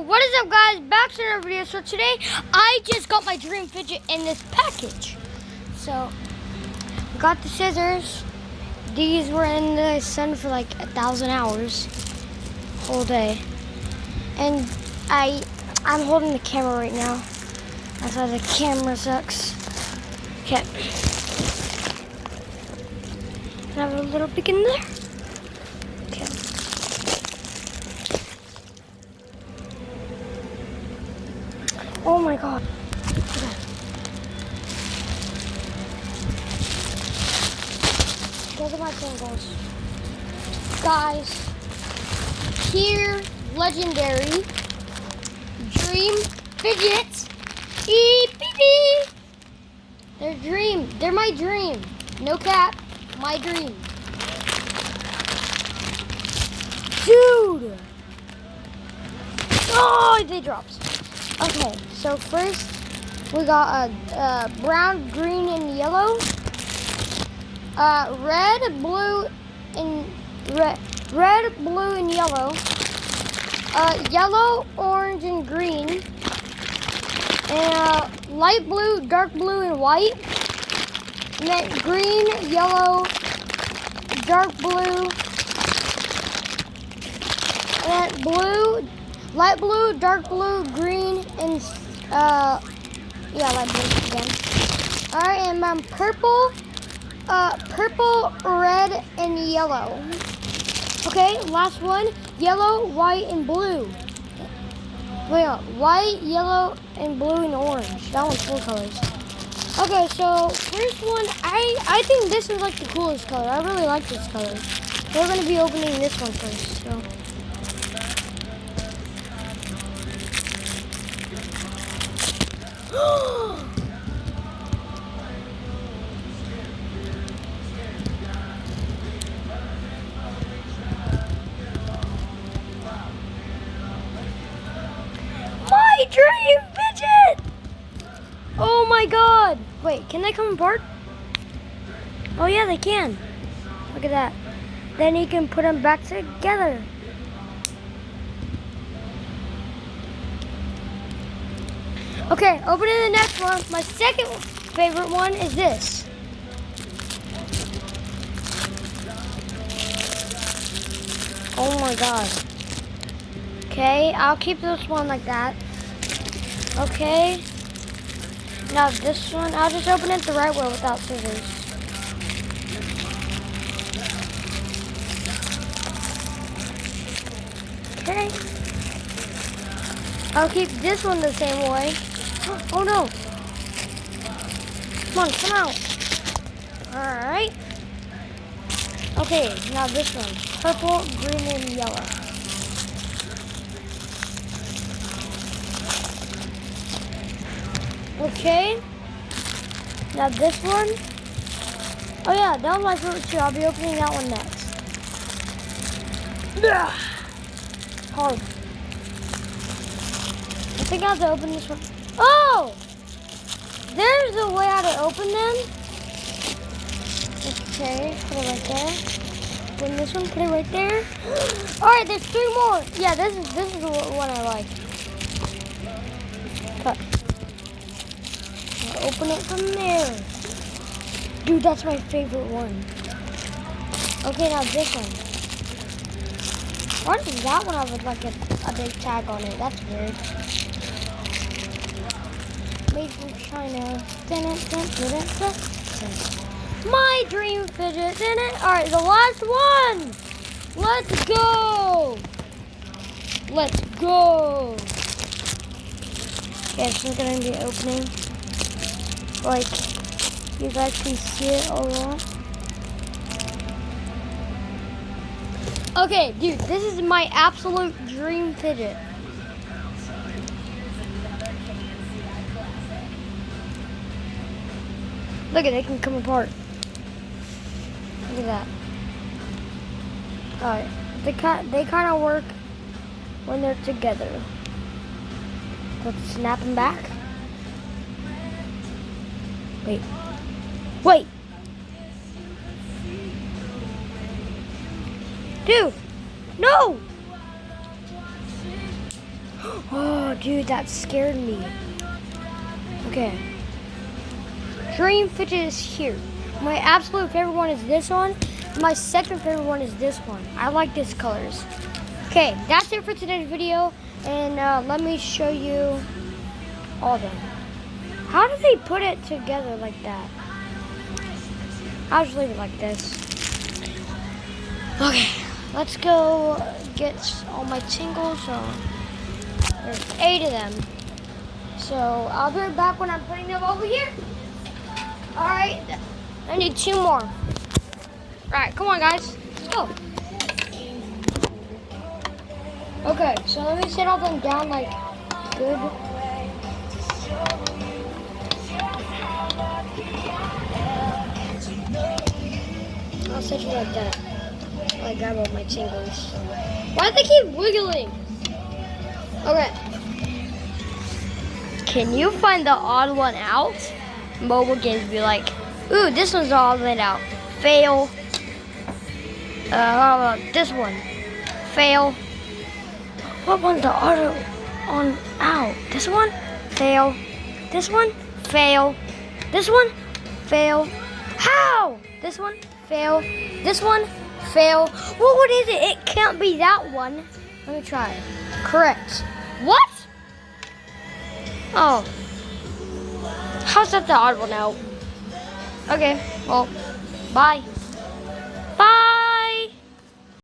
what is up, guys? Back to another video. So today I just got my dream fidget in this package. So I got the scissors. These were in the sun for like 1,000 hours, whole day. And I'm holding the camera right now. That's why the camera sucks. Okay. Can I have a little peek in there? Okay. Oh my god. Okay. Those are my tangles. Guys, here, legendary dream fidgets. EPD. They're dream. They're my dream. No cap. My dream. Dude. Oh, they dropped. Okay, so first we got brown, green, and yellow. Red, blue, and red, blue, and yellow. Yellow, orange, and green. And light blue, dark blue, and white. And then green, yellow, dark blue, and then blue, light blue, dark blue, green, and yeah, light blue again. All right, and purple, purple, red, and yellow. Okay, last one, yellow, white, and blue. Wait, white, yellow, and blue, and orange. That one's 4 colors. Okay, so first one, I think this is like the coolest color. I really like this color. We're gonna be opening this one first. So. My dream fidget! Oh my god! Wait, can they come apart? Oh yeah, they can. Look at that. Then you can put them back together. Okay, opening the next one. My second favorite one is this. Oh my god. Okay, I'll keep this one like that. Okay. Now this one, I'll just open it the right way without scissors. Okay. I'll keep this one the same way. Oh no. Come on, come out. Alright. Okay, now this one. Purple, green, and yellow. Okay. Now this one. Oh yeah, that was my favorite too. I'll be opening that one next. Hard. I think I have to open this one. Oh! There's a way how to open them. Okay, put it right there. Open this one, put it right there. Alright, there's 3 more. Yeah, this is the one I like. Cut. Open it from there. Dude, that's my favorite one. Okay, now this one. Why does that one have like a big tag on it? That's weird. Made from China. My dream fidget, didn't it? Alright, the last one. Let's go. Let's go. Okay, so I'm going to be opening. Like, you guys can see it a lot. Okay, dude, this is my absolute dream fidget. Look at it, it can come apart. Look at that. Alright, they kind of work when they're together. Let's snap them back. Wait. Wait! Dude! No! Oh, dude, that scared me. Okay. Dream Fidget is here. My absolute favorite one is this one. My second favorite one is this one. I like these colors. Okay, that's it for today's video. And let me show you all of them. How do they put it together like that? I'll just leave it like this. Okay, let's go get all my tingles. So there's 8 of them. So I'll be right back when I'm putting them over here. All right, I need 2 more. All right, come on, guys. Let's go. Okay, so let me set all them down like good. I'll set you like that. I grab all my tingles. Why do they keep wiggling? Okay. Can you find the odd one out? Mobile games be like, ooh, this one's the odd one out. Fail. How about this one? Fail. What one's the odd one out? This one? Fail. This one? Fail. This one? Fail. How? This one? Fail. This one? Fail. Well, what is it? It can't be that one. Let me try. Correct. What? Oh. How's that the odd one out? Okay, well, bye.